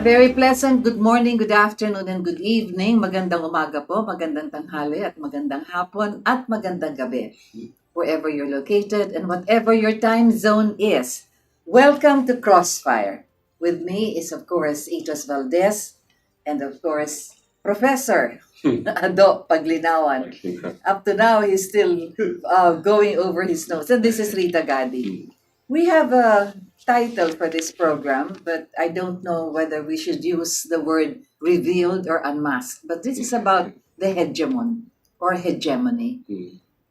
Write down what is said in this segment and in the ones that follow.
very pleasant good morning, good afternoon, and good evening. Magandang umaga po, magandang tanghali, at magandang hapon, at magandang gabi. Wherever you're located and whatever your time zone is. Welcome to Crossfire. With me is, of course, Itos Valdes, and of course, Professor Ado Paglinawan. Up to now, he's still going over his notes. And this is Rita Gadi. We have a title for this program, but I don't know whether we should use the word revealed or unmasked. But this is about the hegemon or hegemony.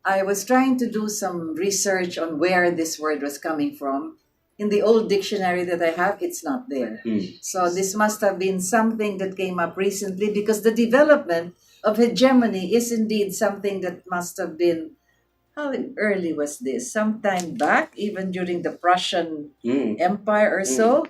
I was trying to do some research on where this word was coming from. In the old dictionary that I have, it's not there. So this must have been something that came up recently, because the development of hegemony is indeed something that must have been, how early was this? Sometime back, even during the Prussian Empire or so.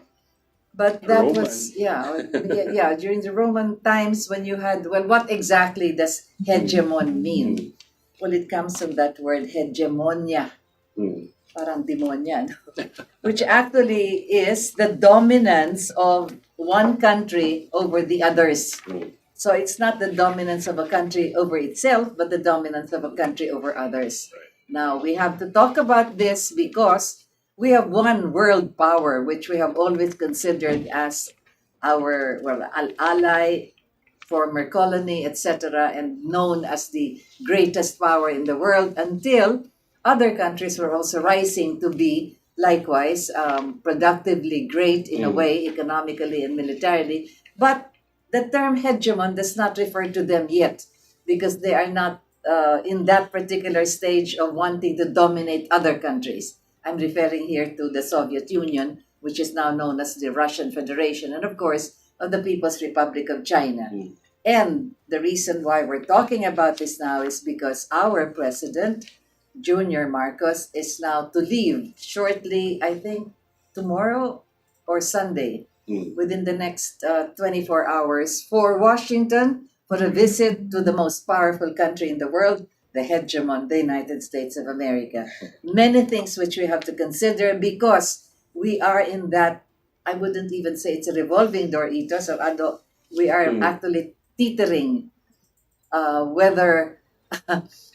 But that Roman. was, yeah, during the Roman times when you had, well, what exactly does hegemon mean? Well, it comes from that word hegemonia, parang demonya, no? Which actually is the dominance of one country over the others. So it's not the dominance of a country over itself, but the dominance of a country over others. Now, we have to talk about this because we have one world power, which we have always considered as our, well, ally, former colony, etc., and known as the greatest power in the world, until other countries were also rising to be likewise productively great in a way, economically and militarily. But the term hegemon does not refer to them yet, because they are not in that particular stage of wanting to dominate other countries. I'm referring here to the Soviet Union, which is now known as the Russian Federation, and of course, of the People's Republic of China. And the reason why we're talking about this now is because our president, Junior Marcos, is now to leave shortly, I think tomorrow or Sunday, within the next 24 hours, for Washington, for a visit to the most powerful country in the world, the hegemon, the United States of America. Many things which we have to consider, because we are in that, I wouldn't even say it's a revolving door, Ito, so we are actually teetering whether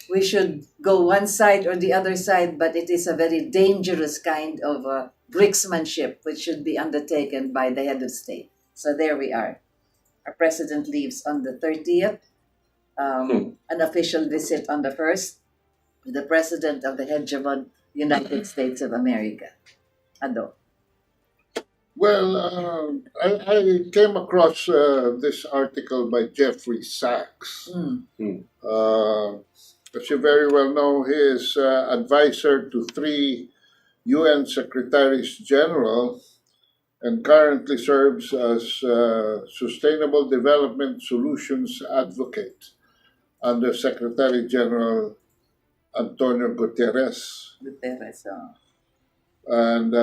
we should go one side or the other side, but it is a very dangerous kind of bricksmanship which should be undertaken by the head of state. So there we are. Our president leaves on the 30th, an official visit on the 1st, the president of the hegemon United States of America. Ado. Well, I came across this article by Jeffrey Sachs. As you very well know, he is advisor to 3 UN Secretaries General and currently serves as Sustainable Development Solutions Advocate under Secretary General Antonio Guterres. And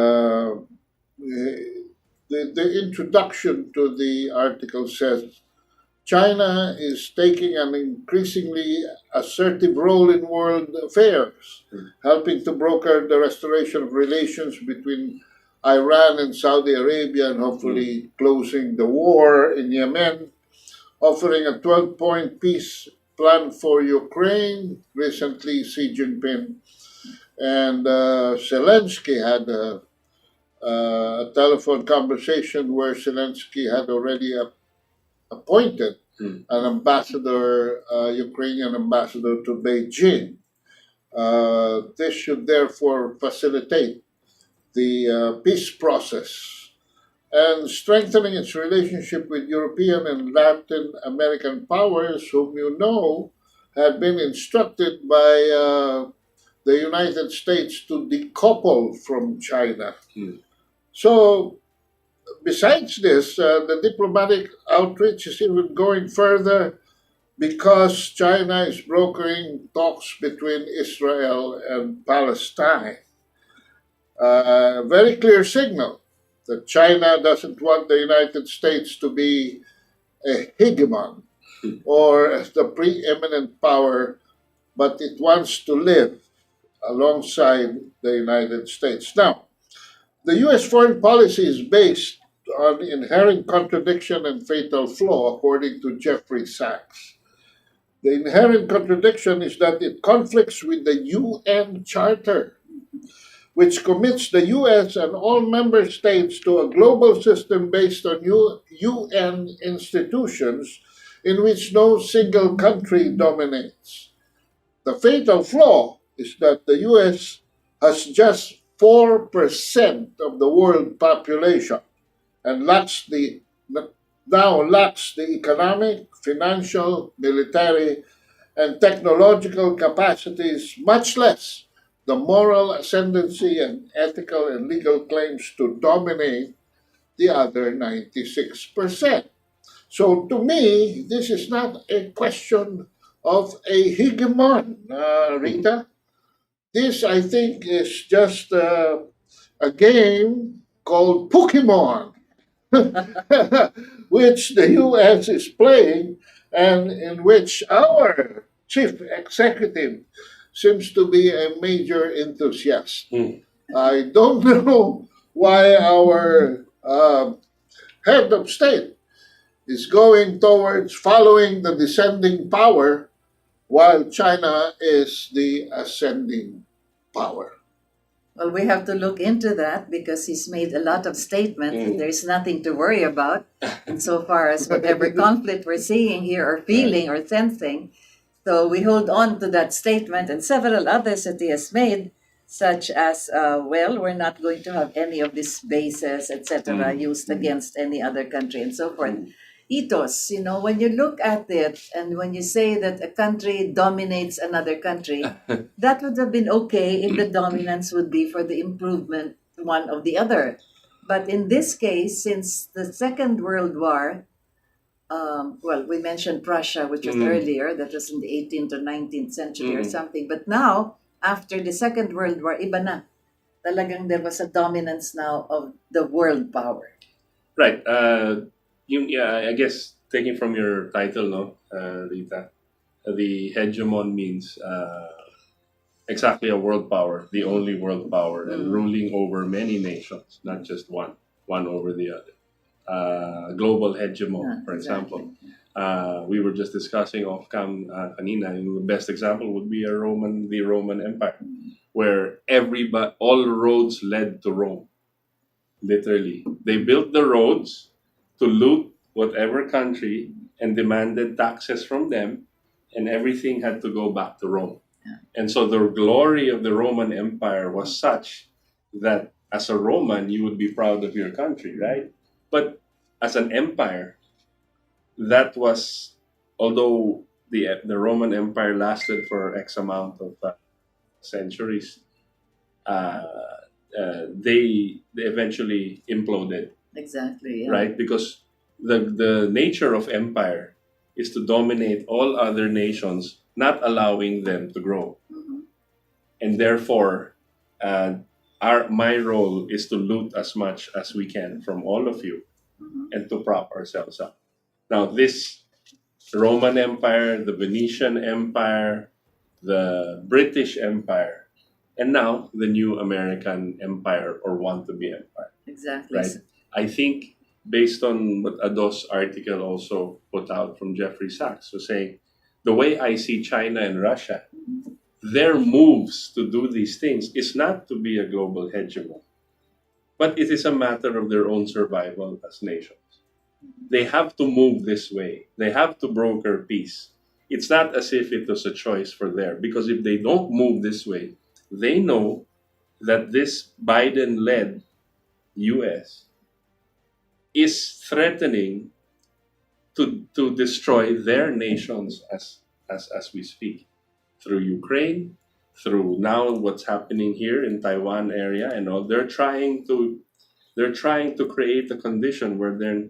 the introduction to the article says, China is taking an increasingly assertive role in world affairs, helping to broker the restoration of relations between Iran and Saudi Arabia, and hopefully closing the war in Yemen, offering a 12-point peace plan for Ukraine. Recently, Xi Jinping and Zelensky had a telephone conversation where Zelensky had already appointed an ambassador, Ukrainian ambassador to Beijing. This should therefore facilitate the peace process and strengthening its relationship with European and Latin American powers, whom you know had been instructed by the United States to decouple from China. So, besides this, the diplomatic outreach is even going further, because China is brokering talks between Israel and Palestine. Very clear signal that China doesn't want the United States to be a hegemon or as the preeminent power, but it wants to live alongside the United States. Now, the U.S. foreign policy is based an inherent contradiction and fatal flaw, according to Jeffrey Sachs. The inherent contradiction is that it conflicts with the UN Charter, which commits the US and all member states to a global system based on UN institutions in which no single country dominates. The fatal flaw is that the US has just 4% of the world population and now lacks the economic, financial, military, and technological capacities, much less the moral ascendancy and ethical and legal claims to dominate the other 96%. So to me, this is not a question of a hegemon, Rita. This, I think, is just a game called Pokemon, which the US is playing and in which our chief executive seems to be a major enthusiast. I don't know why our head of state is going towards following the descending power while China is the ascending power. Well, we have to look into that because he's made a lot of statements. There's nothing to worry about insofar as whatever conflict we're seeing here or feeling or sensing. So we hold on to that statement and several others that he has made, such as, well, we're not going to have any of these bases, etc., used against any other country and so forth. Ethos, when you look at it and when you say that a country dominates another country, that would have been okay if the dominance would be for the improvement one of the other. But in this case, since the Second World War, well, we mentioned Prussia, which was earlier, that was in the 18th or 19th century or something. But now, after the Second World War, iba na. Talagang there was a dominance now of the world power. Right. I guess taking from your title, no, Rita, the hegemon means exactly a world power, the only world power, and ruling over many nations, not just one over the other. Global hegemon, for example. We were just discussing off cam kanina, the best example would be the Roman Empire, where all roads led to Rome. Literally, they built the roads to loot whatever country and demanded taxes from them, and everything had to go back to Rome. And so the glory of the Roman Empire was such that as a Roman, you would be proud of your country, right? But as an empire, that was, although the Roman Empire lasted for X amount of centuries, they eventually imploded. Exactly. Yeah. Right? Because the nature of empire is to dominate all other nations, not allowing them to grow. And therefore, my role is to loot as much as we can from all of you and to prop ourselves up. Now, this Roman Empire, the Venetian Empire, the British Empire, and now the new American Empire or want-to-be empire. Exactly. Right? I think based on what Ado's article also put out from Jeffrey Sachs was saying, the way I see China and Russia, their moves to do these things is not to be a global hegemon, but it is a matter of their own survival as nations. They have to move this way. They have to broker peace. It's not as if it was a choice for them, because if they don't move this way, they know that this Biden-led U.S. is threatening to destroy their nations as we speak, through Ukraine, through now what's happening here in Taiwan area and all. They're trying to create a condition where they're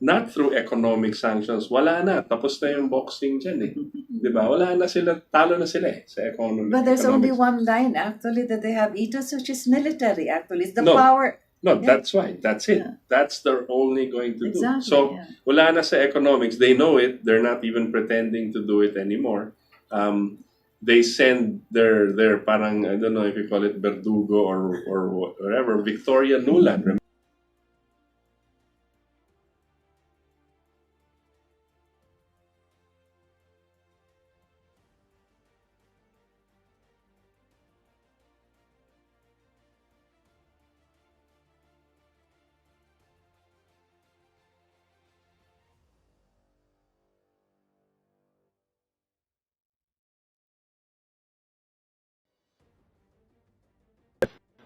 not through economic sanctions. Wala na, tapos na yung boxing dyan eh. Diba? Wala na sila, talo na sila eh sa economy. But there's only one line actually that they have ethos, which is military actually. It's the No. power. No, Yeah. that's right. That's it. Yeah. That's they're only going to Exactly, do. So, yeah. wala na sa economics. They know it. They're not even pretending to do it anymore. They send their parang, I don't know if you call it Verdugo or whatever, Victoria Nuland.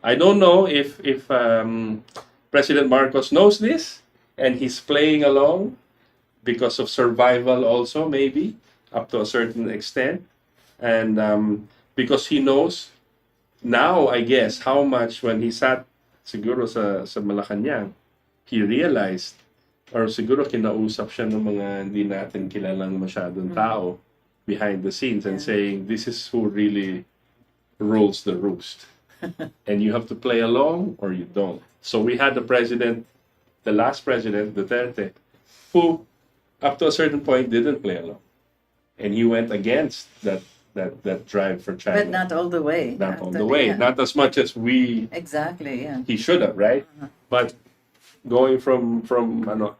I don't know if President Marcos knows this and he's playing along because of survival also, maybe up to a certain extent, and because he knows now, I guess, how much when he sat siguro sa Malacanang, he realized or siguro kinausap siya ng mga hindi natin kilalang masyadong tao behind the scenes and saying, this is who really rules the roost. And you have to play along or you don't. So we had the president, the last president, Duterte, who up to a certain point didn't play along. And he went against that drive for China. But not all the way. Not all the Actually, way. yeah. Not as much as Exactly, yeah. he should have, right? But going from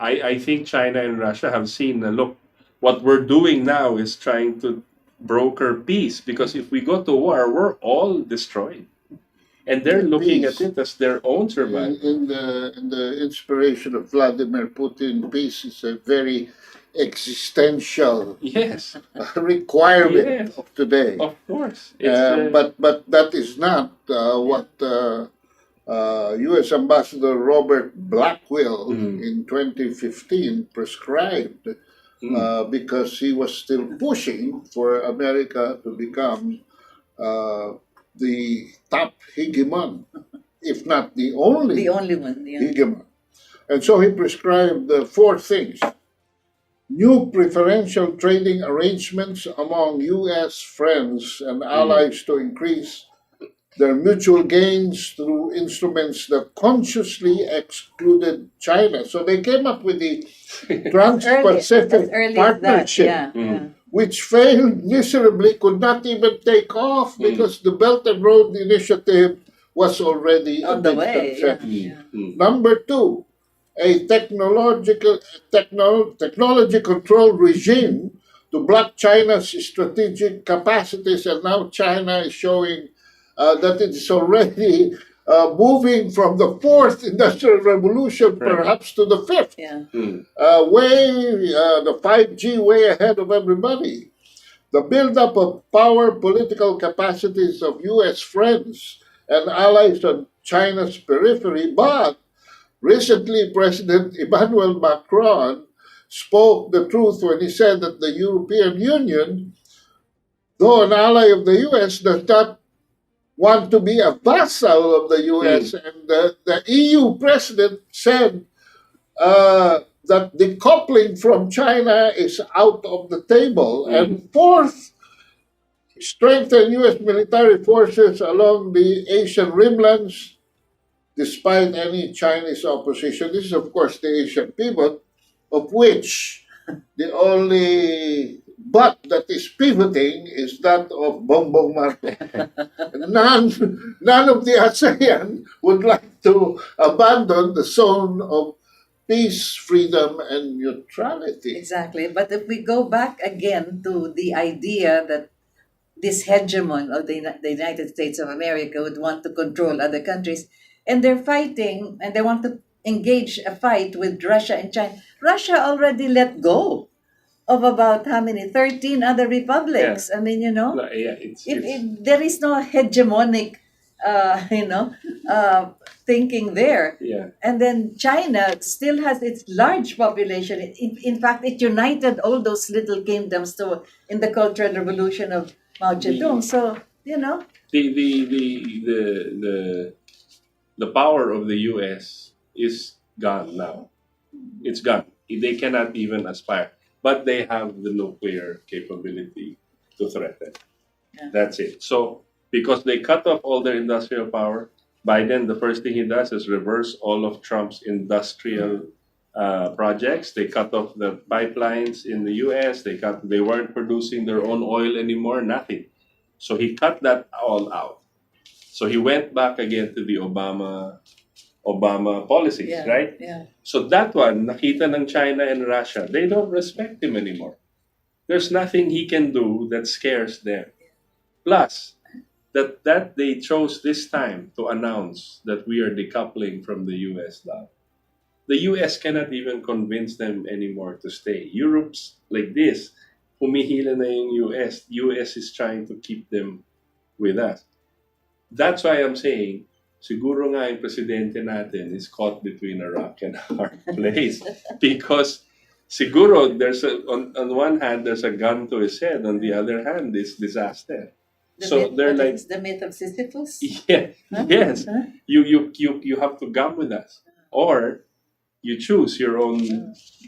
I think China and Russia have seen look, what we're doing now is trying to broker peace, because if we go to war, we're all destroyed. And they're looking at it as their own survival. In the inspiration of Vladimir Putin, peace is a very existential Yes, requirement Yes. of today. of course. It's, But that is not what U.S. Ambassador Robert Blackwell in 2015 prescribed, because he was still pushing for America to become the top hegemon, if not the only The only one, yeah. hegemon. And so he prescribed four things: new preferential trading arrangements among U.S. friends and allies to increase their mutual gains through instruments that consciously excluded China. So they came up with the Trans-Pacific As early as that, Partnership, yeah. yeah. which failed miserably, could not even take off because the Belt and Road Initiative was already On a the big way, success. yeah. Number two, a technology control regime to block China's strategic capacities, and now China is showing that it is already moving from the fourth industrial revolution, Right. perhaps to the fifth. Yeah. The 5G way ahead of everybody. The buildup of power political capacities of U.S. friends and allies on China's periphery. But recently, President Emmanuel Macron spoke the truth when he said that the European Union, though an ally of the U.S., does not want to be a vassal of the U.S. And the EU president said that decoupling from China is out of the table. And fourth, strengthen U.S. military forces along the Asian rimlands despite any Chinese opposition. This is, of course, the Asian pivot, of which the only but that is pivoting is that of Bongbong Marcos. None of the ASEAN would like to abandon the zone of peace, freedom, and neutrality. Exactly. But if we go back again to the idea that this hegemon of the United States of America would want to control other countries, and they're fighting and they want to engage a fight with Russia and China. Russia already let go of about how many? 13 other republics. I mean, there is no hegemonic, thinking there. yeah. And then China still has its large population. In fact, it united all those little kingdoms in the Cultural Revolution of Mao Zedong. So, The power of the U.S. is gone now. It's gone. They cannot even aspire, but they have the nuclear capability to threaten. Yeah. That's it. So because they cut off all their industrial power, Biden, the first thing he does is reverse all of Trump's industrial projects. They cut off the pipelines in the U.S. They weren't producing their own oil anymore. Nothing. So he cut that all out. So he went back again to the Obama policies, yeah, right? Yeah. So that one, nakita ng China and Russia, they don't respect him anymore. There's nothing he can do that scares them. Plus, that they chose this time to announce that we are decoupling from the US dollar. The US cannot even convince them anymore to stay. Europe's like this, humihila na yung US. US is trying to keep them with us. That's why I'm saying siguro nga yung presidente natin is caught between a rock and a hard place because siguro on one hand there's a gun to his head, on the other hand it's disaster. So they're like, the myth of Sisyphus. yeah, Huh? yes, Huh? you have to come with us, or you choose your own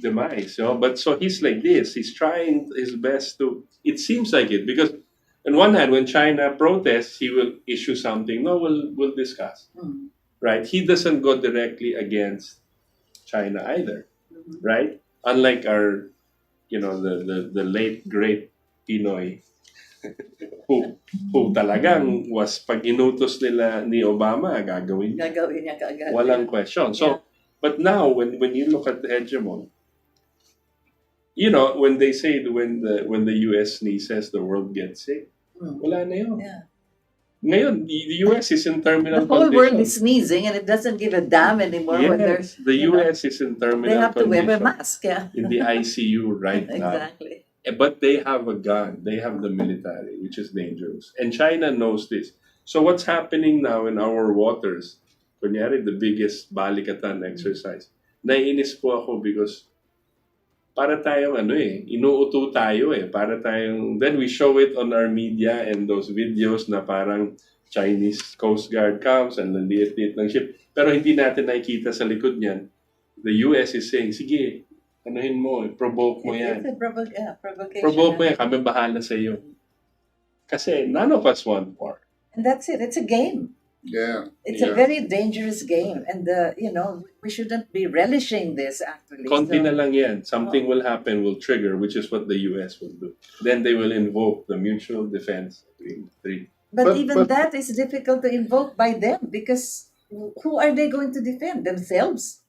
demise. But so he's like this. He's trying his best to. It seems like it because, on one hand, when China protests, he will issue something. No, we'll discuss. Mm. Right? He doesn't go directly against China either. Mhm. Right? Unlike our, the late great Pinoy, who talagang was pag inutos nila ni Obama, gagawin niya. Gagawin niya kaagad. Walang question. So, but now when you look at the hegemon, when they say when the US sneezes, the world gets sick. Mm. Wala na yun. Yeah. Ngayon, the US is in terminal The whole world condition. is sneezing and it doesn't give a damn anymore when there's. Yes, the US is in terminal They have to wear condition. a mask. Yeah. In the ICU right now. Exactly. But they have a gun. They have the military, which is dangerous. And China knows this. So what's happening now in our waters, kunyari, the biggest balikatan exercise, naiinis po ako because para tayong inuuto tayo para tayong, then we show it on our media and those videos na parang Chinese Coast Guard comes and nanliit-liit ng ship. Pero hindi natin nakikita sa likod niyan. The US is saying, sige, anuhin mo, provoke mo yan. It's a provocation. Provoke mo yan, kami bahala sa iyo. Kasi none of us want war. And that's it. It's a game. Yeah. It's yeah. a very dangerous game. And, we shouldn't be relishing this, actually. Konti So, na lang yan. Something will happen, will trigger, which is what the US will do. Then they will invoke the mutual defense agreement. but even that is difficult to invoke by them because who are they going to defend? Themselves?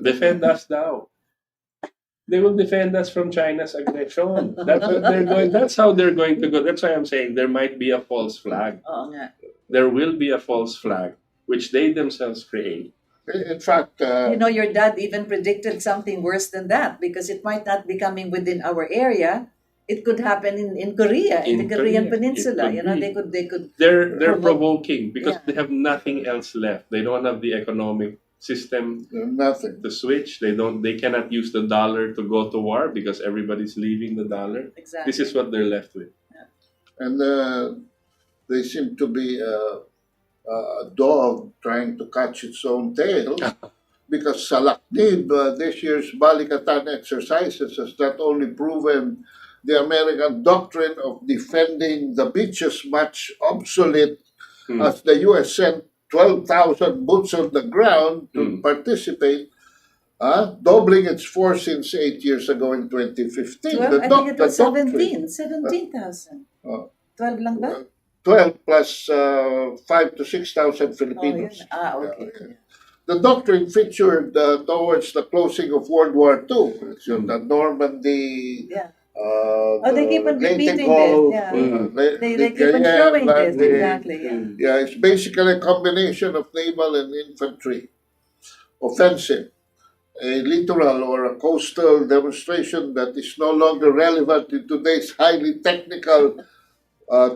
Defend us now. They will defend us from China's aggression. That's what they're going. That's how they're going to go. That's why I'm saying there might be a false flag. Oo nga. There will be a false flag, which they themselves create. In fact, Your dad even predicted something worse than that because it might not be coming within our area. It could happen in Korea, in the Korean Korea. Peninsula. It could be. They could. They're Provoke. provoking because Yeah. they have nothing else left. They don't have the economic system nothing. to switch. They cannot use the dollar to go to war because everybody's leaving the dollar. Exactly. This is what they're left with. And they seem to be a dog trying to catch its own tail because Salaknib, this year's Balikatan exercises, has not only proven the American doctrine of defending the beaches much obsolete as the U.S. sent 12,000 boots on the ground to participate, doubling its force since 8 years ago in 2015. 12, I think it was 17,000. Oh. 12 lang ba? 12 plus 5 to 6,000 Filipinos. Okay. The doctrine featured towards the closing of World War II. So the Normandy, Yeah. the They keep on repeating Leyte Gulf, this. Yeah. Le- They keep on Guyenne, showing this. Valdes. Exactly. Yeah. Yeah, it's basically a combination of naval and infantry offensive, a littoral or a coastal demonstration that is no longer relevant in today's highly technical,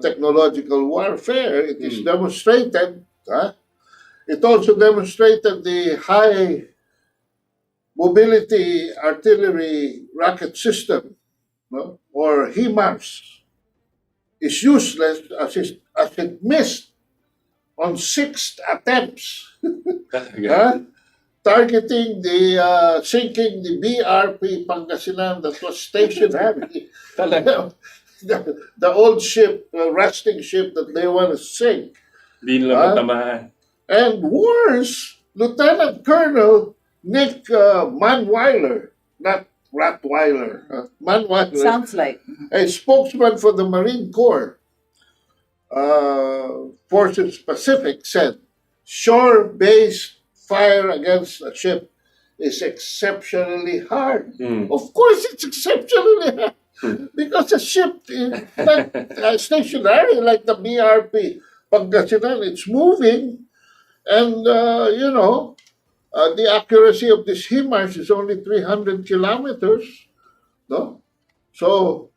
technological warfare. It is demonstrated. It also demonstrated the high mobility artillery rocket system, or HIMARS, is useless as it missed on 6 attempts, targeting sinking the BRP Pangasinan that was stationary. the old ship, rusting ship that they want to sink. Di nila matamaan. And worse, Lieutenant Colonel Nick Manweiler, not Rottweiler, Manweiler, Sounds like. a spokesman for the Marine Corps Forces Pacific, said shore-based fire against a ship is exceptionally hard. Of course, it's exceptionally hard because a ship is not stationary like the BRP Pangasinan. It's moving, and the accuracy of this HIMARS is only 300 kilometers. No, so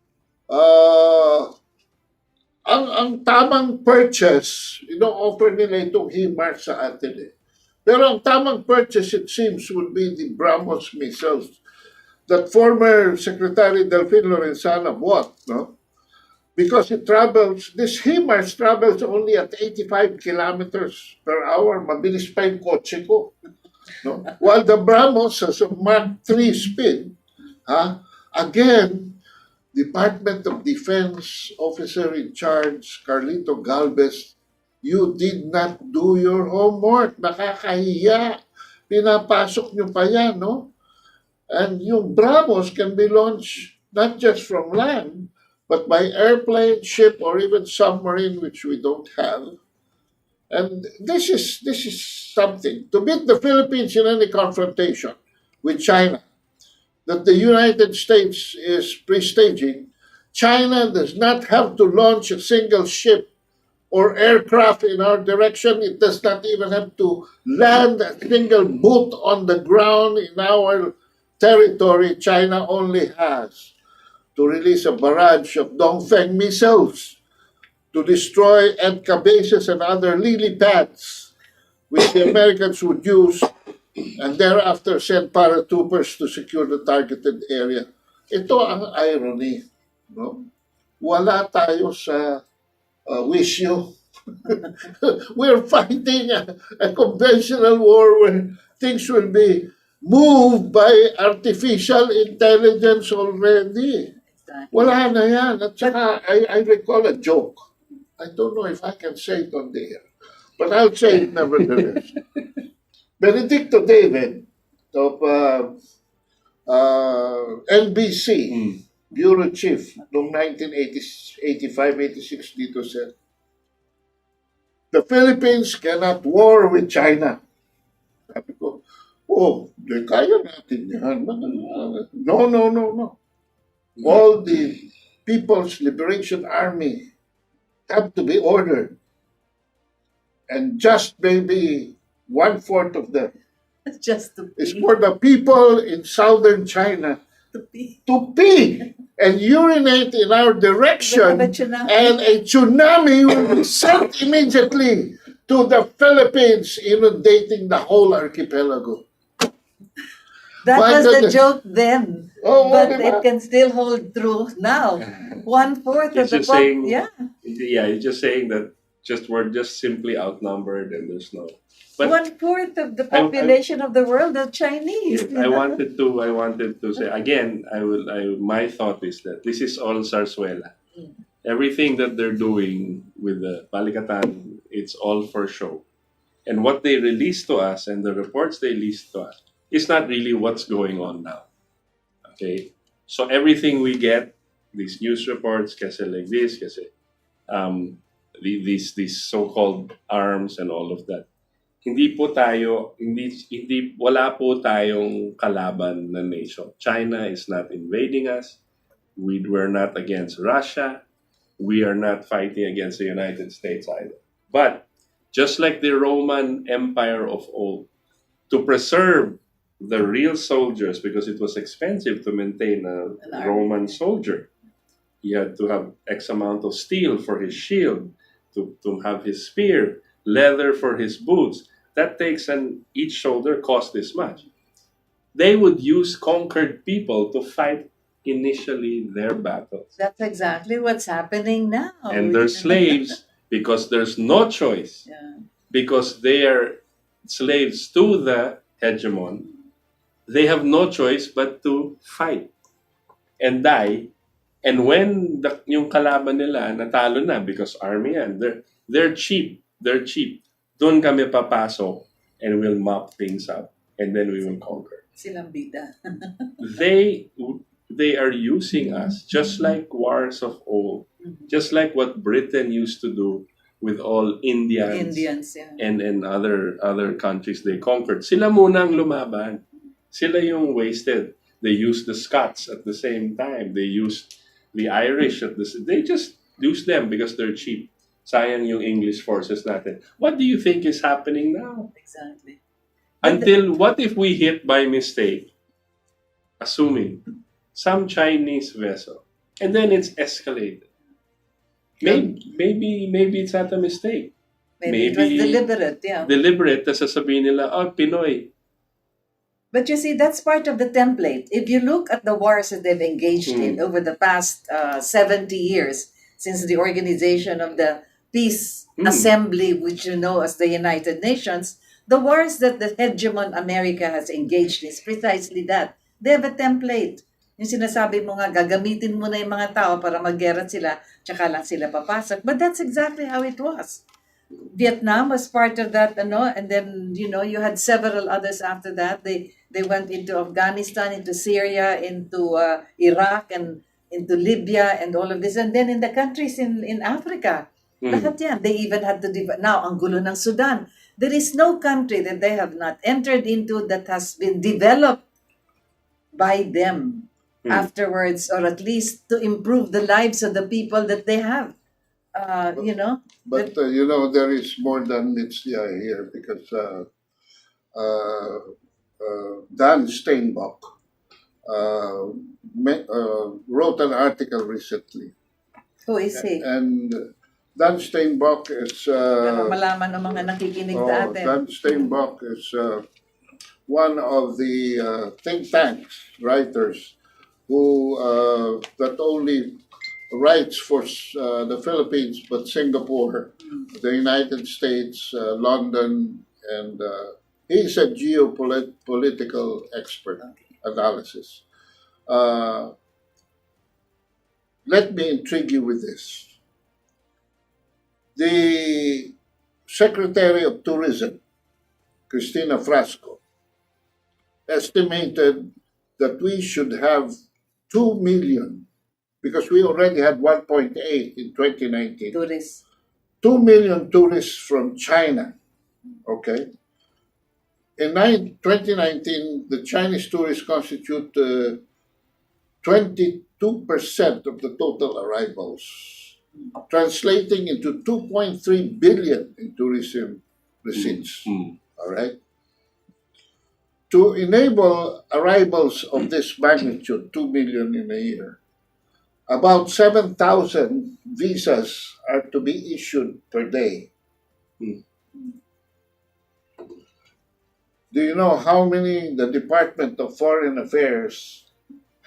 ang ang tamang purchase, ino-offer nila itong HIMARS sa atin eh. Pero ang tamang purchase, it seems, would be the BrahMos missiles that former Secretary Delfin Lorenzana bought, no? Because this HIMARS travels only at 85 kilometers per hour. Mabilis pa yung kotse ko. No? While the BrahMos has a Mach 3 speed, again, Department of Defense officer in charge, Carlito Galvez, you did not do your homework. Nakakahiya. Pinapasok nyo pa yan, no? And yung BrahMos can be launched not just from land, but by airplane, ship, or even submarine, which we don't have. And this is something. To beat the Philippines in any confrontation with China that the United States is pre-staging, China does not have to launch a single ship or aircraft in our direction. It does not even have to land a single boot on the ground in our territory. China only has to release a barrage of Dongfeng missiles to destroy EDCA bases and other lily pads which the Americans would use and thereafter send paratroopers to secure the targeted area. Ito ang irony. No? Wala tayo sa wisyo. We're fighting a conventional war where things will be moved by artificial intelligence already. Wala na yan. At saka, I recall a joke. I don't know if I can say it on the air, but I'll say it nevertheless. Benedicto David of NBC, Bureau Chief, noong 1985-86 dito said, the Philippines cannot war with China. Sabi ko, kaya natin yan. No. All the People's Liberation Army have to be ordered. And just maybe 1/4 of them Just to is for the people in southern China to pee and urinate in our direction, and a tsunami will be sent immediately to the Philippines, inundating the whole archipelago. That My was the goodness. joke then, but it can still hold true now. 1/4 of It's the just saying, yeah. you're just saying that we're just simply outnumbered and there's no. But 1/4 of the population of the world are Chinese. I wanted to say again. My thought is that this is all zarzuela. Everything that they're doing with the Balikatan, it's all for show. And what they release to us and the reports they release to us is not really what's going on now. Okay, so everything we get, these news reports, kasi like this, kasi these so-called arms and all of that. Wala po tayong kalaban na nation. China is not invading us. We're not against Russia. We are not fighting against the United States either. But just like the Roman Empire of old, to preserve the real soldiers, because it was expensive to maintain a Roman soldier, he had to have X amount of steel for his shield, to have his spear, leather for his boots. That takes, and each shoulder cost this much. They would use conquered people to fight initially their battles. That's exactly what's happening now. And they're slaves because there's no choice. Yeah. Because they are slaves to the hegemon. They have no choice but to fight and die. And when yung kalaban nila natalo na, because army yan, they're cheap. They're cheap. Doon kami papasok and we'll mop things up and then we will conquer. Silang bida. They are using us just like wars of old, just like what Britain used to do with all Indians Yeah. and other countries they conquered. Sila munang lumaban. Sila yung wasted. They used the Scots at the same time. They used the Irish they just use them because they're cheap. Sayang yung English forces natin. What do you think is happening now? Exactly. Until what if we hit by mistake, assuming, some Chinese vessel, and then it's escalated. Maybe it's not a mistake. Maybe it was deliberate, yeah. Deliberate, tas sasabihin nila, Pinoy. But you see, that's part of the template. If you look at the wars that they've engaged in over the past 70 years, since the organization of the Peace Assembly, which you know as the United Nations, the wars that the hegemon America has engaged in is precisely that. They have a template. Yung sinasabi mo nga, gagamitin mo na yung mga tao para mag-gera sila, tsaka lang sila papasok. But that's exactly how it was. Vietnam was part of that, and then, you had several others after that. They went into Afghanistan, into Syria, into Iraq, and into Libya, and all of this. And then in the countries in Africa, lahat yan. They even had to, now, ang gulo ng Sudan. There is no country that they have not entered into that has been developed by them afterwards, or at least to improve the lives of the people that they have. But there is more than meets the eye here, because Dan Steinbach wrote an article recently. Who is he? And Dan Steinbach is... Para malaman ng mga nakikinig sa atin. Dan Steinbach is one of the think tanks writers who not only writes for the Philippines, but Singapore, the United States, London, and he's a geopolitical expert analysis. Let me intrigue you with this. The Secretary of Tourism, Cristina Frasco, estimated that we should have 2 million, because we already had 1.8 in 2019. Tourists. 2 million tourists from China. Okay. In 2019, the Chinese tourists constitute 22% of the total arrivals, translating into 2.3 billion in tourism receipts. All right. To enable arrivals of this magnitude, 2 million in a year, about 7,000 visas are to be issued per day. Do you know how many the Department of Foreign Affairs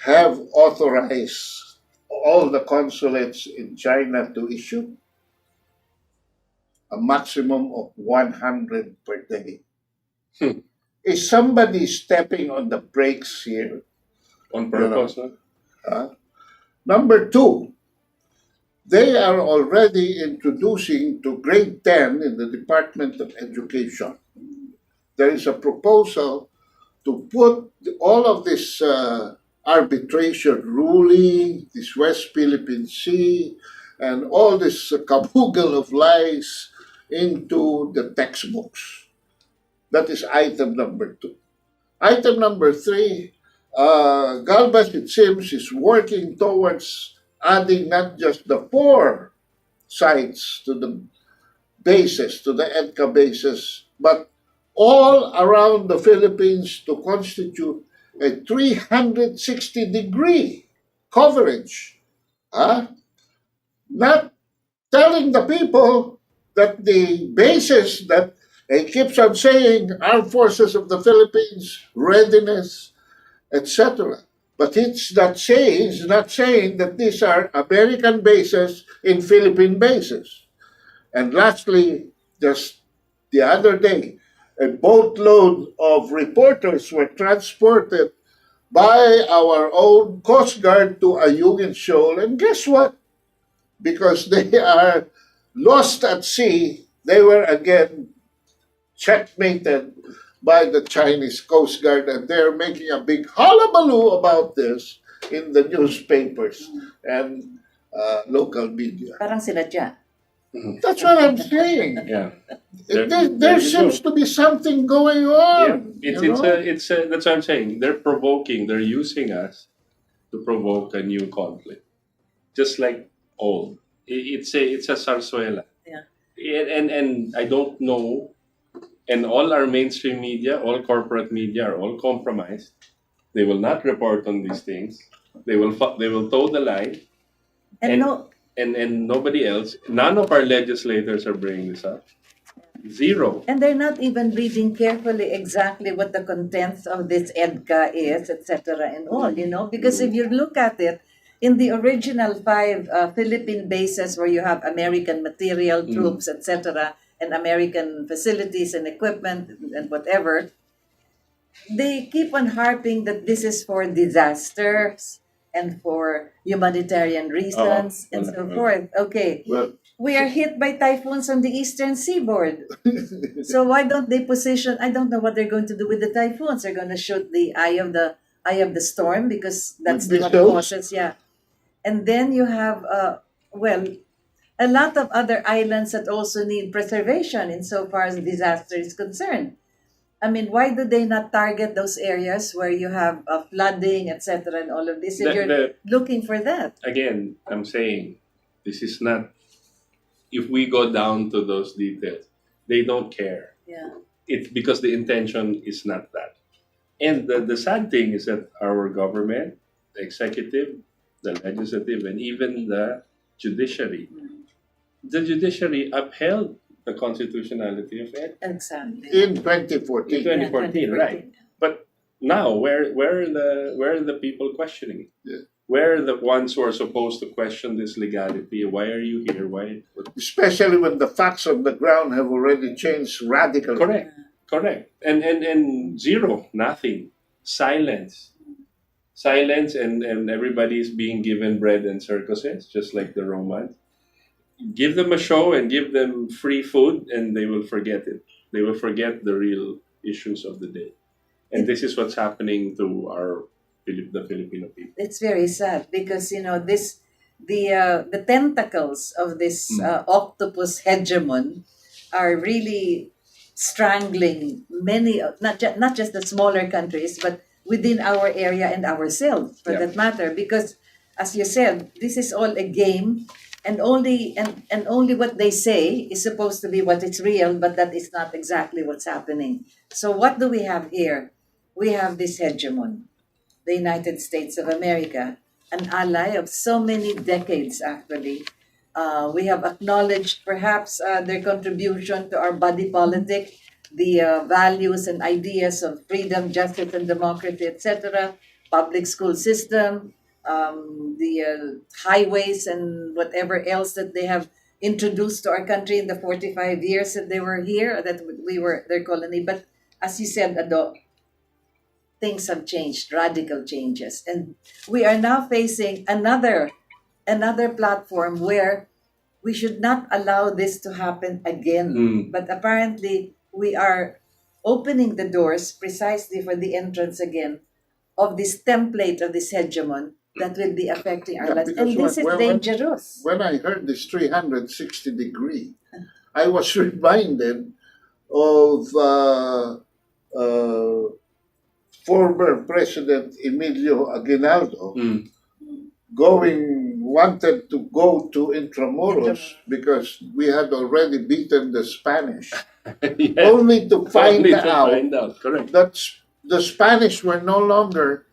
have authorized all the consulates in China to issue? A maximum of 100 per day. Is somebody stepping on the brakes here? On purpose, Number two, they are already introducing to grade 10 in the Department of Education. There is a proposal to put all of this arbitration ruling, this West Philippine Sea, and all this kabugal of lies into the textbooks. That is item number 2. Item number 3, Galvez, it seems, is working towards adding not just the 4 sites to the bases, to the EDCA bases, but all around the Philippines to constitute a 360-degree coverage. Not telling the people that the bases that he keeps on saying, Armed Forces of the Philippines, readiness, etc. But it's not saying that these are American bases in Philippine bases. And lastly, just the other day, a boatload of reporters were transported by our own Coast Guard to Ayungin Shoal. And guess what? Because they are lost at sea, they were again checkmated by the Chinese Coast Guard, and they're making a big hullabaloo about this in the newspapers and local media. Parang sinadya. That's what I'm saying. Yeah. There seems to be something going on. Yeah. It's that's what I'm saying. They're provoking. They're using us to provoke a new conflict, just like old. It's a zarzuela. Yeah. And I don't know. And all our mainstream media, all corporate media, are all compromised. They will not report on these things. They will toe the line. And and nobody else. None of our legislators are bringing this up. Zero. And they're not even reading carefully exactly what the contents of this EDCA is, etc. and all, because if you look at it, in the original 5 Philippine bases where you have American material, troops, etc., and American facilities and equipment and whatever, they keep on harping that this is for disasters and for humanitarian reasons and so forth. Okay. Well, We are hit by typhoons on the eastern seaboard. So why don't they position? I don't know what they're going to do with the typhoons. They're going to shoot the eye of the storm because that's With what missiles? causes. Yeah, and then you have a lot of other islands that also need preservation insofar as disaster is concerned. I mean, why do they not target those areas where you have flooding, etc., and all of this? If you're looking for that, Again, I'm saying this is not. If we go down to those details, they don't care. yeah. It's because the intention is not that. And the sad thing is that our government, the executive, the legislative, and even the judiciary upheld the constitutionality of it Exactly. in 2014. in 2014, right? But now, where are the people questioning it? Yeah. Where are the ones who are supposed to question this legality? Why are you here? Why? Especially when the facts on the ground have already changed radically. Correct. And zero, nothing, silence, and everybody's being given bread and circuses, just like the Romans. Give them a show and give them free food, and they will forget it. They will forget the real issues of the day. And this is what's happening to the Filipino people. It's very sad because the tentacles of this octopus hegemon are really strangling many, not just the smaller countries, but within our area and ourselves, for that matter. Because, as you said, this is all a game, and only what they say is supposed to be what is real, but that is not exactly what's happening. So what do we have here? We have this hegemon, the United States of America, an ally of so many decades, actually. We have acknowledged perhaps their contribution to our body politic, the values and ideas of freedom, justice, and democracy, etc., public school system, the highways, and whatever else that they have introduced to our country in the 45 years that they were here, that we were their colony. But as you said, Ado, things have changed, radical changes. And we are now facing another platform where we should not allow this to happen again. But apparently, we are opening the doors precisely for the entrance again of this template of this hegemon that will be affecting our lives. And this is dangerous. When I heard this 360 degree, I was reminded of former President Emilio Aguinaldo wanted to go to Intramuros because we had already beaten the Spanish, only to find out Correct. that the Spanish were no longer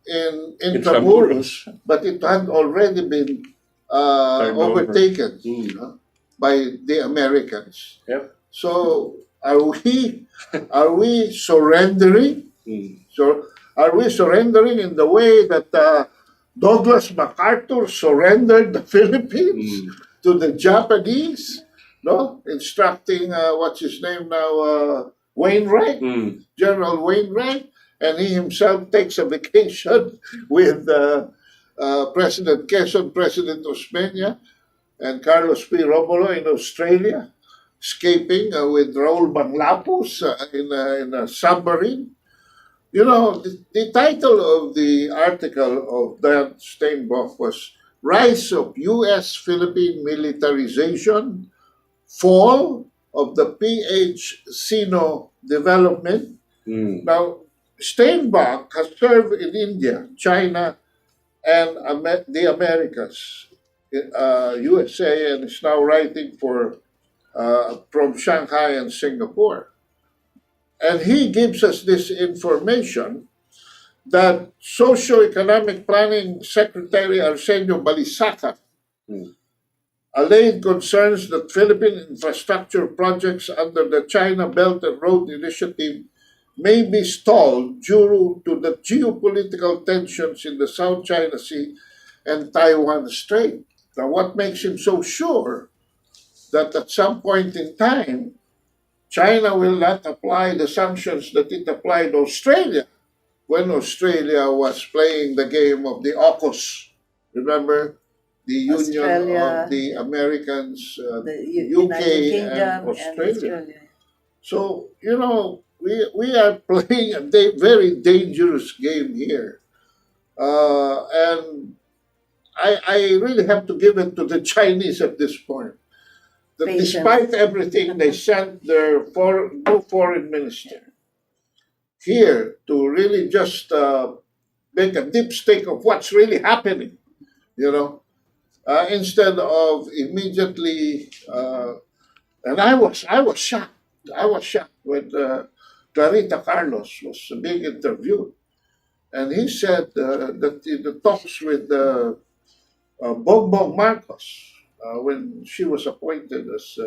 in Intramuros, but it had already been overtaken by the Americans. Yep. So are we surrendering? So are we surrendering in the way that Douglas MacArthur surrendered the Philippines to the Japanese? No, instructing what's his name now, Wainwright, General Wainwright, and he himself takes a vacation with President Quezon, President Osmeña, and Carlos P. Romulo in Australia, escaping with Raul Manglapus in a submarine. You know, the title of the article of Dan Steinbach was Rise of U.S.-Philippine Militarization, Fall of the PH Sino Development. Now, Steinbach has served in India, China, and the Americas, USA, and is now writing from Shanghai and Singapore. And he gives us this information that Socio-Economic Planning Secretary Arsenio Balisaca allayed concerns that Philippine infrastructure projects under the China Belt and Road Initiative may be stalled due to the geopolitical tensions in the South China Sea and Taiwan Strait. Now, what makes him so sure that at some point in time, China will not apply the sanctions that it applied to Australia when Australia was playing the game of the AUKUS? Remember? The Union Australia, of the Americans, the UK, United and Kingdom Australia. Australia. So, we are playing a very dangerous game here. And I really have to give it to the Chinese at this point. That Patience. despite everything, they sent their new foreign minister here to really just make a dipstick of what's really happening, instead of immediately. And I was shocked. I was shocked when Rita Carlos was being interviewed, and he said that in the talks with Bongbong Marcos, when she was appointed as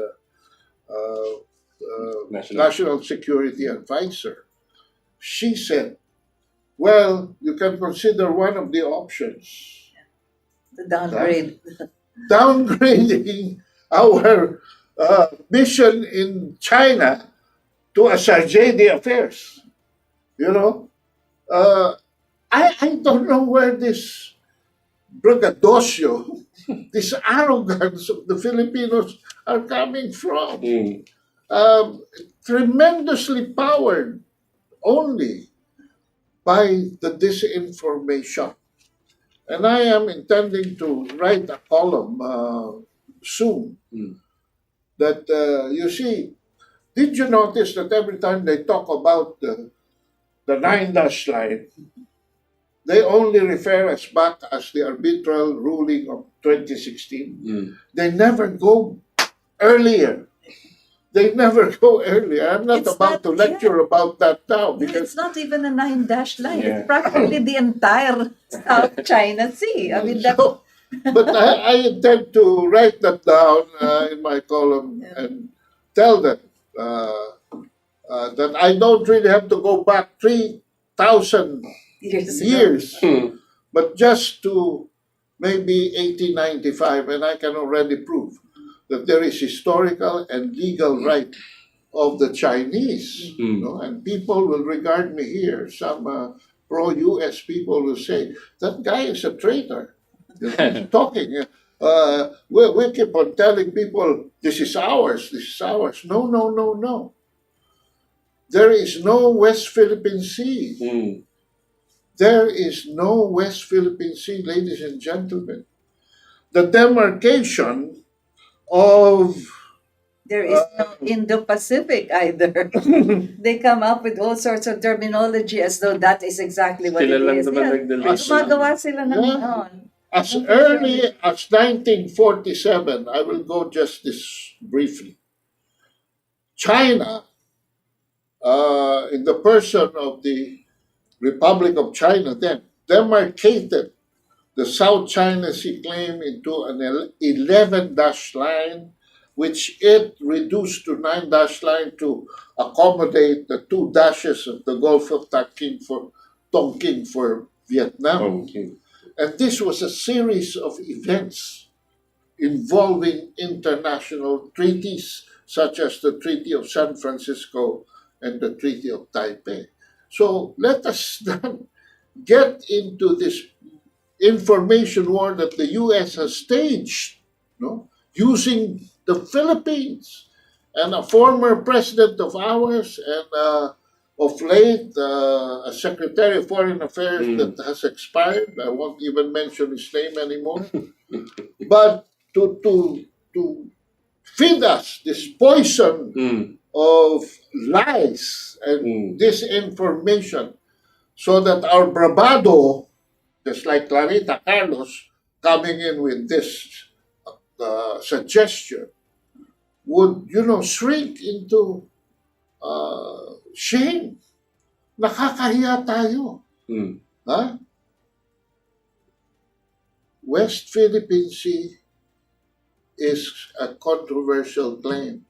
national security advisor, she said, "Well, you can consider one of the options, The downgrade. downgrading our mission in China to a chargé d'affaires." I don't know where this braggadocio, this arrogance of the Filipinos are coming from. Tremendously powered only by the disinformation. And I am intending to write a column soon that, you see, did you notice that every time they talk about the nine-dash line, they only refer us back as the arbitral ruling of 2016. They never go earlier. They never go earlier. I'm not It's about not- to lecture about that now It's because not even a 9-dash line. Yeah. It's practically the entire South China Sea. I mean, that's so, but I intend to write that down in my column and tell them that I don't really have to go back 3,000 years ago. years, but just to maybe 1895, and I can already prove that there is historical and legal right of the Chinese, and people will regard me here. Some pro-US people will say that guy is a traitor. He's talking. We keep on telling people this is ours. This is ours. No, no, no, no. There is no West Philippine Sea. There is no West Philippine Sea, ladies and gentlemen. The demarcation of There is no Indo-Pacific either. They come up with all sorts of terminology as though that is exactly what Sila it lang is. naman Yeah. nag-delete. Gumagawa sila ng Yeah. noon. as early as 1947, I will go just this briefly. China, in the person of the Republic of China then, demarcated the South China Sea claim into an 11-dash line, which it reduced to 9-dash line to accommodate the 2 dashes of the Gulf of Tonkin for Vietnam. Okay. And this was a series of events involving international treaties, such as the Treaty of San Francisco and the Treaty of Taipei. So let us not get into this information war that the U.S. has staged, using the Philippines. And a former president of ours, and of late, a Secretary of Foreign Affairs that has expired. I won't even mention his name anymore. But to feed us this poison of lies and disinformation, so that our bravado, just like Clarita Carlos coming in with this suggestion, would shrink into shame. Nakakahiya tayo. Ha? West Philippine Sea is a controversial claim.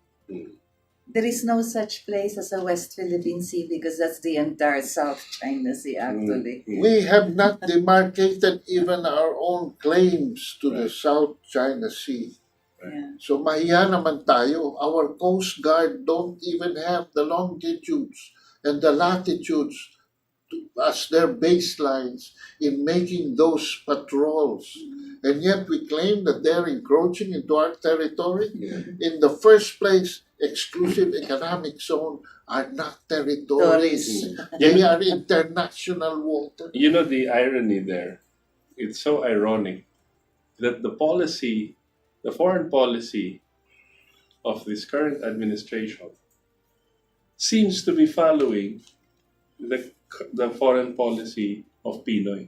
There is no such place as a West Philippine Sea because that's the entire South China Sea, actually. We have not demarcated even our own claims to the South China Sea. Yeah. So mahiya naman tayo. Our Coast Guard don't even have the longitudes and the latitudes as their baselines in making those patrols. And yet we claim that they're encroaching into our territory. In the first place, exclusive economic zone are not territories. They are international water. You know the irony there. It's so ironic that the foreign policy of this current administration seems to be following the foreign policy of Pinoy.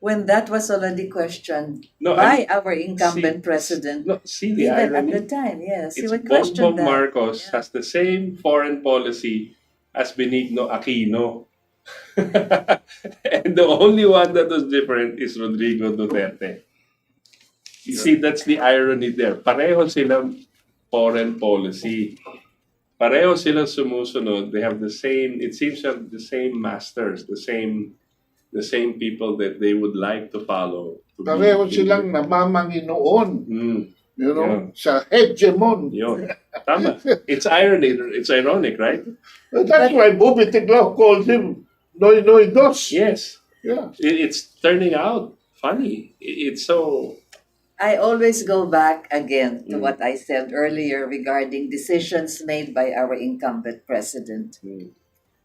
When that was already questioned No, by our incumbent president, No, see the even at irony. the time, yes, he It's would question Bongbong that. Marcos has the same foreign policy as Benigno Aquino. And the only one that was different is Rodrigo Duterte. You see, that's the irony there. Pareho silang foreign policy. Pareho silang sumusunod. They have the same, it seems to have the same masters, the same people that they would like to follow. Pareho silang namamanginoon, Mm, you know, sa hegemon. yun. Tama. It's irony. It's ironic, right? That's why Bobby Tiglao called him Noy Noy Dos. Yes. Yeah. It's turning out funny. It's so... I always go back again to what I said earlier regarding decisions made by our incumbent president.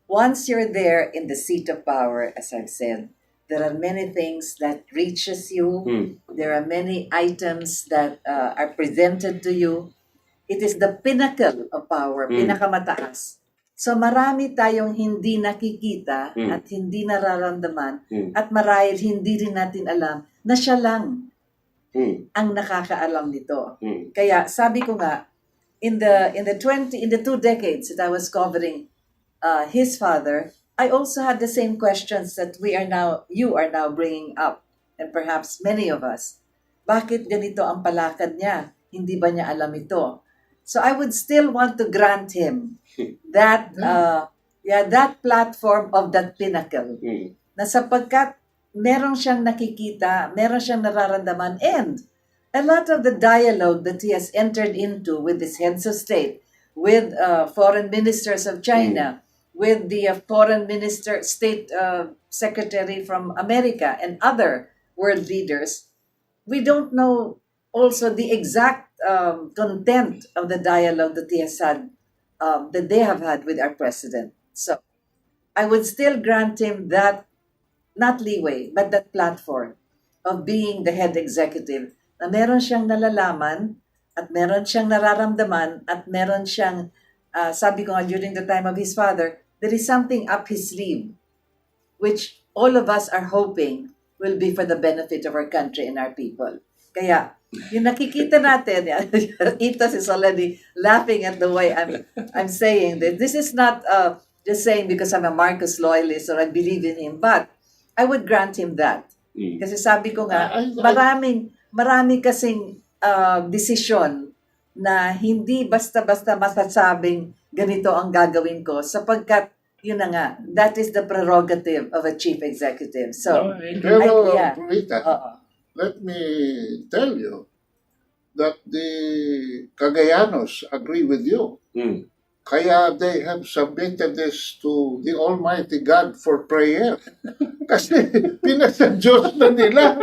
Once you're there in the seat of power, as I've said, there are many things that reaches you. There are many items that are presented to you. It is the pinnacle of power, pinakamataas. So marami tayong hindi nakikita at hindi nararamdaman at marahil hindi rin natin alam na siya lang ang nakakaalam nito. Kaya sabi ko nga, in the 2 decades that I was covering his father, I also had the same questions that you are now bringing up, and perhaps many of us. Bakit ganito ang palakad niya? Hindi ba niya alam ito? So I would still want to grant him that that platform of that pinnacle. Na sapagkat meron siyang nakikita, meron siyang nararamdaman, and a lot of the dialogue that he has entered into with his heads of state, with foreign ministers of China, with the foreign state secretary from America and other world leaders, we don't know also the exact content of the dialogue that he has had, that they have had with our president. So I would still grant him that, not leeway, but that platform of being the head executive, na meron siyang nalalaman at meron siyang nararamdaman at meron siyang, sabi ko nga during the time of his father, there is something up his sleeve which all of us are hoping will be for the benefit of our country and our people. Kaya, yung nakikita natin, Itos is already laughing at the way I'm saying this. This is not just saying because I'm a Marcos loyalist or I believe in him, but I would grant him that. Kasi sabi ko nga, marami kasing desisyon na hindi basta-basta masasabing ganito ang gagawin ko sapagkat yun na nga, that is the prerogative of a chief executive. So, Rita, let me tell you that the Cagayanos agree with you. Kaya they have submitted this to the Almighty God for prayer. Kasi pinasadyos na nila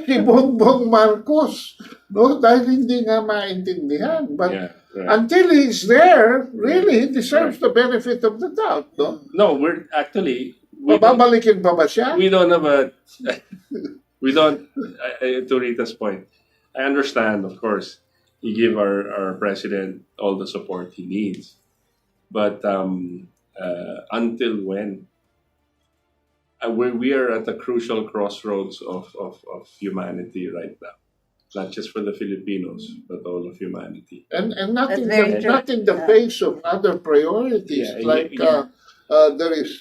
si Bongbong Marcos. No? Dahil hindi nga maintindihan. But until he's there, really, he deserves the benefit of the doubt. No, no, we're actually... Babalikin pa ba siya? We don't have a... we don't... to Rita's point, I understand, of course, he give our president all the support he needs. But until when? We are at a crucial crossroads of humanity right now. Not just for the Filipinos, but all of humanity. And not in the face of other priorities, like there is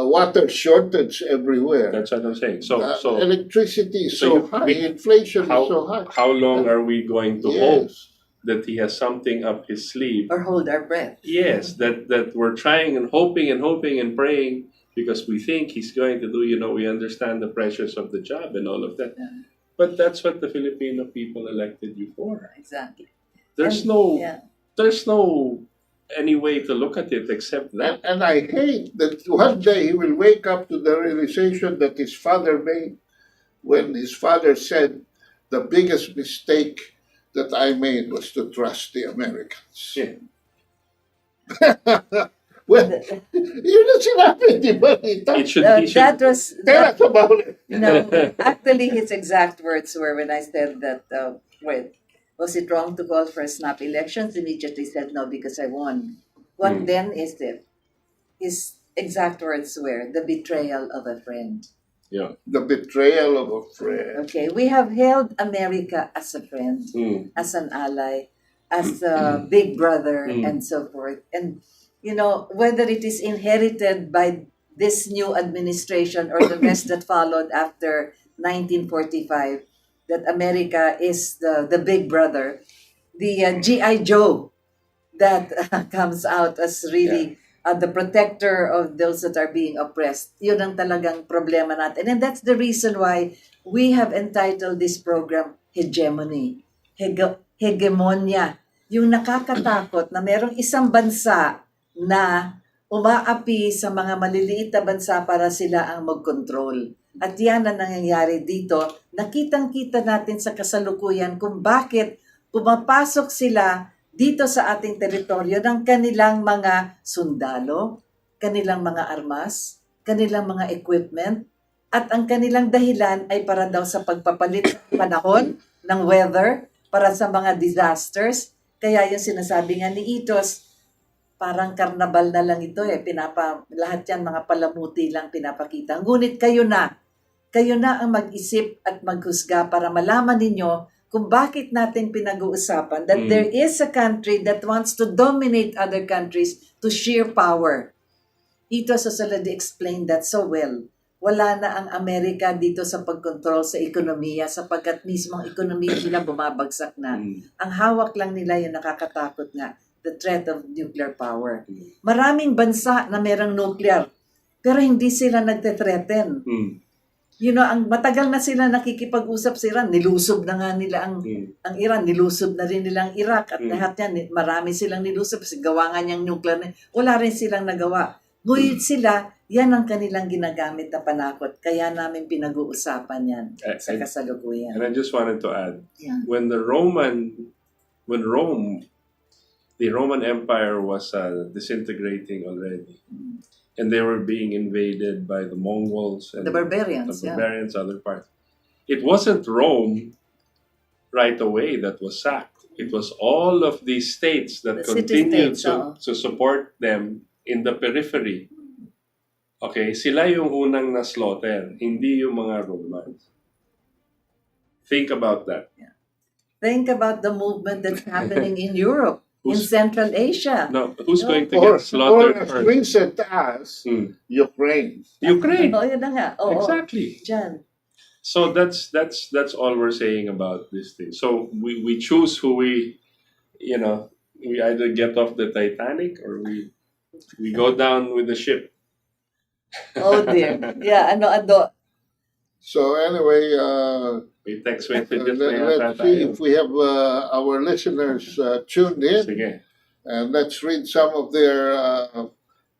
water shortage everywhere. That's what I'm saying. So Electricity is so so you- high, we- inflation is so high. how long are we going to hope Yes. that he has something up his sleeve? Or hold our breath. Yes, that we're trying and hoping and praying because we think he's going to do. We understand the pressures of the job and all of that. Yeah. But that's what the Filipino people elected you for. Exactly. There's And- no yeah. there's no any way to look at it except that. And I hate that one day he will wake up to the realization that his father made when his father said, the biggest mistake that I made was to trust the Americans. Yeah. Well, yun ang sinabi, di ba, Rita? It should, he should That was Tell us about it. no. Actually, his exact words were when I said that. Wait, was it wrong to call for snap elections? Immediately said no because I won. What then is it? His exact words were the betrayal of a friend. yeah. The betrayal of a friend. Okay, we have held America as a friend, Mm. as an ally, as a big brother, Mm. and so forth. And whether it is inherited by this new administration or the rest that followed after 1945, that America is the big brother, the GI Joe that comes out as really the protector of those that are being oppressed. Yun ang talagang problema natin. And that's the reason why we have entitled this program Hegemony. Hegemonya. Yung nakakatakot na merong isang bansa na umaapi sa mga maliliit na bansa para sila ang mag-control. At yan ang nangyayari dito. Nakitang-kita natin sa kasalukuyan kung bakit pumapasok sila dito sa ating teritoryo ng kanilang mga sundalo, kanilang mga armas, kanilang mga equipment, at ang kanilang dahilan ay para daw sa pagpapalit ng panahon, ng weather, para sa mga disasters. Kaya yung sinasabi nga ni Itos, parang karnabal na lang ito lahat yan mga palamuti lang pinapakita. Ngunit kayo na ang mag-isip at maghusga para malaman ninyo kung bakit natin pinag-uusapan that there is a country that wants to dominate other countries to sheer power. Itos has already explained that so well. Wala na ang Amerika dito sa pagkontrol sa ekonomiya sapagkat mismo ang ekonomiya nila bumabagsak na. Ang hawak lang nila yung nakakatakot nga, the threat of nuclear power. Maraming bansa na merang nuclear, pero hindi sila nagte-threaten. Ang matagal na sila nakikipag-usap sa Iran, nilusob na nga nila ang Iran, nilusob na rin nila ang Iraq, at lahat yan, marami silang nilusob, kasi gawa nga niyang nuclear na, wala rin silang nagawa. Ngunit sila, yan ang kanilang ginagamit na panakot, kaya namin pinag-uusapan yan sa kasalukuyan. And I just wanted to add, Yeah. when the Roman Empire was disintegrating already, and they were being invaded by the Mongols and The barbarians, the barbarians, other parts. It wasn't Rome right away that was sacked. It was all of these states that The continued city-states, to support them in the periphery. Okay, sila yung unang na-slaughter, hindi yung mga Romans. Think about that. Think about the movement that's happening in Europe, in Who's- Central Asia. No, who's going to Or get slaughtered as first? recent as Hmm. Ukraine. Ukraine. Yun na nga. Oo, Exactly. Diyan. So that's all we're saying about this thing. So we choose who we either get off the Titanic or we go down with the ship. Oh dear. Yeah, ano. So anyway, May text messages na let's yata see tayo. if we have our listeners tuned in, Sige. and let's read some of their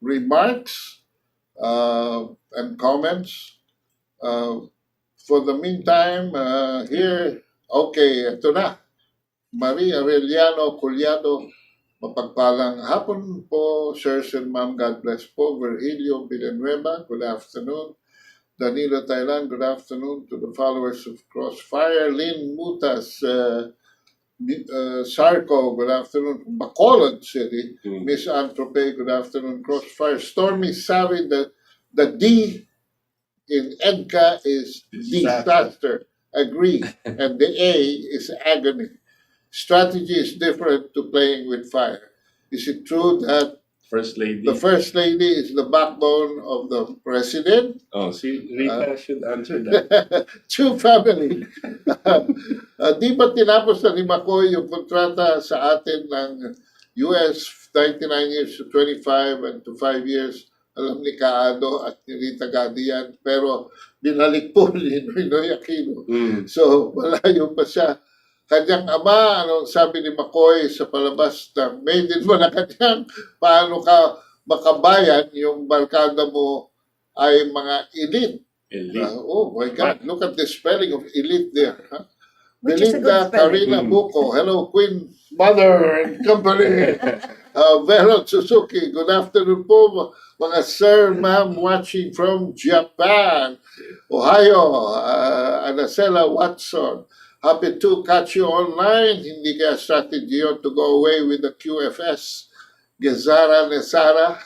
remarks and comments. For the meantime, ito na. Marie Aureliano Culiado, mapagpalang hapon po, sirs and ma'am, God bless po. Virgilio Villanueva, good afternoon. Danilo Thailand, good afternoon to the followers of Crossfire. Lynn Mutas, Sarko, good afternoon. Bacolod City, Miss Antrope, good afternoon. Crossfire. Stormy Savi, the D in EDCA is disaster. Agree. And the A is agony. Strategy is different to playing with fire. Is it true that First Lady. The First Lady is the backbone of the President. Oh, see, Rita should answer that. True family. Di ba tinapos na ni McCoy yung kontrata sa atin ng US 99 years to 25 and to 5 years? Alam ni Kaado at ni Rita Gadi yan. Pero binalik po ni Noy Aquino. So, malayo pa siya. Kanyang ama, anong sabi ni McCoy sa palabas ng Made in Malacanang, paano ka makabayan yung barkada mo ay mga elite. Oh my God, look at the spelling of elite there. Huh? Which is a Belinda good spelling. Karina Buko, hello Queen Mother and Company. Veron Suzuki, good afternoon po mga sir, ma'am watching from Japan. Ohio, Anacela Watson. Happy to catch you online. Hindi kaya strategy yun to go away with the QFS. Gezara Nesara.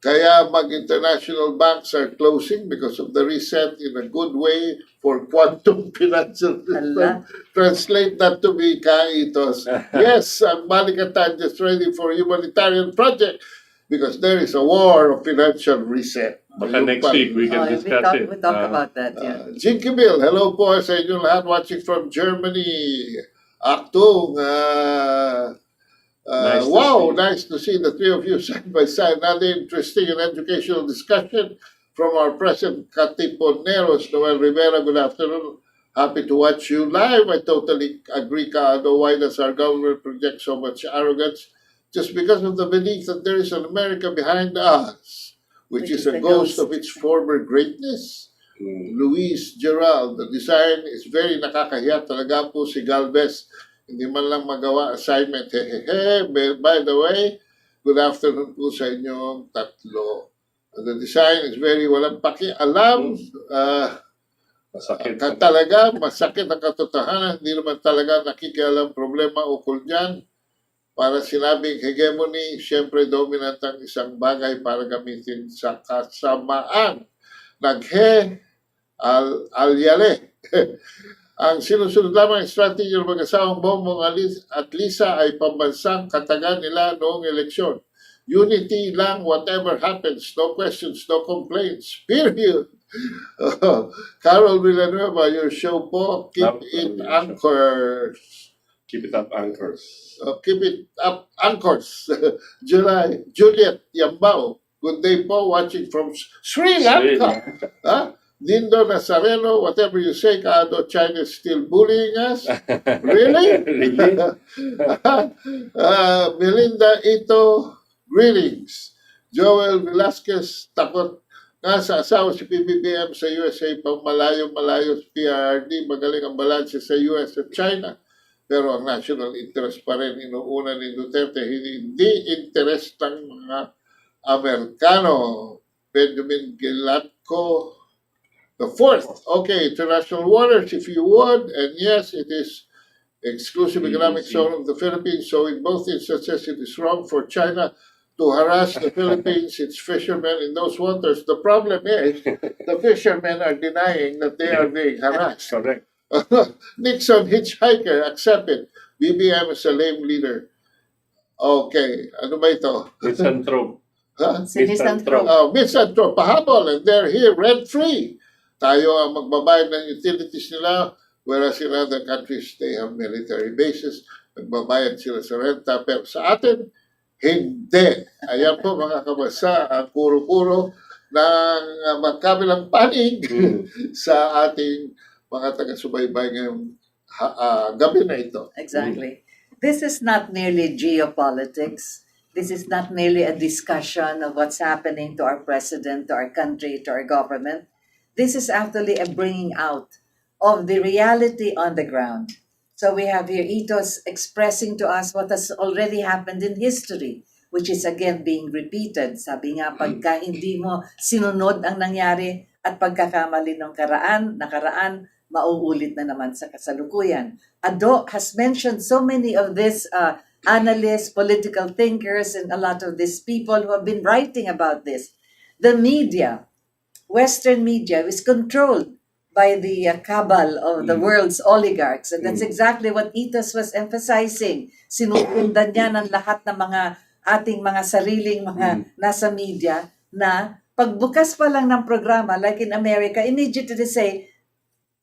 Kaya mag-international banks are closing because of the reset in a good way for quantum financial system. Translate that to me, Kaitos. Yes, ang Balikatan just ready for humanitarian project because there is a war of financial reset. Baka next week we can discuss it. We talk about that, yeah. Jinky Bill, hello po sa inyong lahat watching from Germany. Aktung, nice to see the three of you side by side. Another interesting and educational discussion from our present Katipuneros. Noel Rivera, good afternoon. Happy to watch you live. I totally agree, Kaado. Why does our government project so much arrogance? Just because of the belief that there is an America behind us, which is a ghost of its former greatness. Luis Gerald, the design is very nakakahiya talaga po si Valdes. Hindi man lang magawa assignment. By the way, good afternoon po sa inyong tatlo. The design is very walang pakialam. Masakit. Talaga, masakit ang katotohanan. Hindi naman talaga nakikialam problema ukol dyan. Para sinabing hegemony, siyempre dominant ang isang bagay para gamitin sa kasamaan. Alyale. Ang sinusunod lamang strategy ng mag-asawang Bongbong at Lisa ay pambansang katagan nila noong eleksyon. Unity lang, whatever happens. No questions, no complaints. Period. Carol Villanueva, your show po. Keep it anchors. Keep it up, anchors. Keep it up, anchors. Juliet Yambao, good day po, watching from Sri Lanka. Dindo Nazareno, whatever you say, Kaado, China is still bullying us. Really? Melinda Ito, greetings. Joel Velasquez, takot nga sa asawa si PBBM sa USA, pang malayo-malayo sa PRRD, magaling ang balanse sa US at China. Pero ang national interest pa rin inuuna ni Duterte, hindi interest ng mga Amerikano. Benjamin Gilatco the fourth. Okay, international waters, if you would, and yes, it is exclusive economic zone of the Philippines, so in both instances, it is wrong for China to harass the Philippines, its fishermen in those waters. The problem is, the fishermen are denying that they are being harassed. Correct. Nixon, hitchhiker, accept it. BBM is a lame leader. Okay, ano ba ito? Misanthrope. Misanthrope. Misanthrope, pahabol, and they're here rent-free. Tayo ang magbabayad ng utilities nila, whereas in other countries, they have military bases. Magbabayad sila sa renta. Pero sa atin, hindi. Ayan po mga kabasa, ang kuro-kuro ng magkabilang panig sa ating mga taga-subaybay ngayong gabi na ito. Exactly. This is not merely geopolitics. This is not merely a discussion of what's happening to our president, to our country, to our government. This is actually a bringing out of the reality on the ground. So we have here Itos expressing to us what has already happened in history, which is again being repeated. Sabi nga, pagka hindi mo sinunod ang nangyari at pagkakamali ng nakaraan, mauulit na naman sa kasalukuyan. Ado has mentioned so many of these analysts, political thinkers, and a lot of these people who have been writing about this. The media, Western media, is controlled by the cabal of the world's oligarchs. And that's exactly what Itos was emphasizing. Sinusundan niya ng lahat ng mga ating mga sariling mga nasa media na pagbukas pa lang ng programa, like in America, immediately say,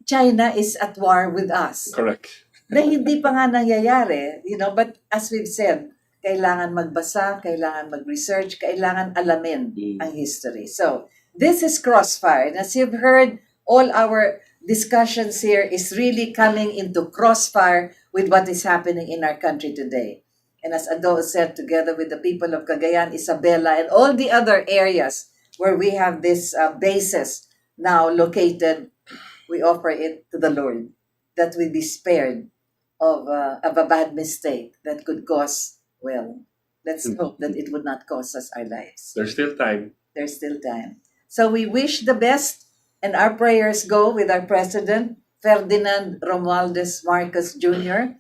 China is at war with us. Correct. Na hindi pa nga nangyayari, but as we've said, kailangan magbasa, kailangan mag-research, kailangan alamin ang history. So, this is Crossfire. And as you've heard, all our discussions here is really coming into crossfire with what is happening in our country today. And as Ado said, together with the people of Cagayan, Isabela, and all the other areas where we have this bases now located, we offer it to the Lord, that we be spared of a bad mistake that could cause, well, let's hope that it would not cost us our lives. There's still time. There's still time. So we wish the best, and our prayers go with our President, Ferdinand Romualdez Marcos Jr.,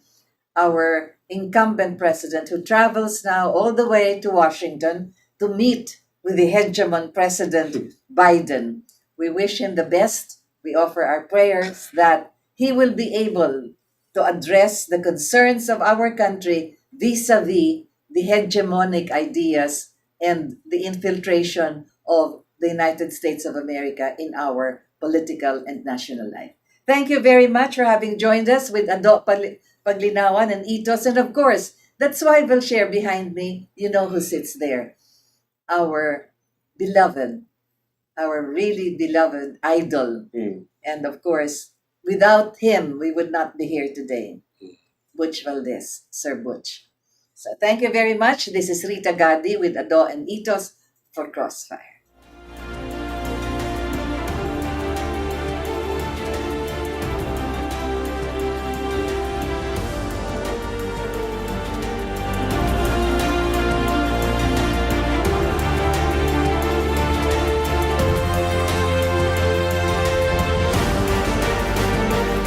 our incumbent president, who travels now all the way to Washington to meet with the hegemon President Biden. We wish him the best. We offer our prayers that he will be able to address the concerns of our country vis-a-vis the hegemonic ideas and the infiltration of the United States of America in our political and national life. Thank you very much for having joined us with Ado Paglinawan and Itos. And of course, that's why we'll share behind me, you know who sits there. Our beloved, our really beloved idol. And of course, without him, we would not be here today. Butch Valdes, Sir Butch. So thank you very much. This is Rita Gadi with Ado and Itos for Crossfire.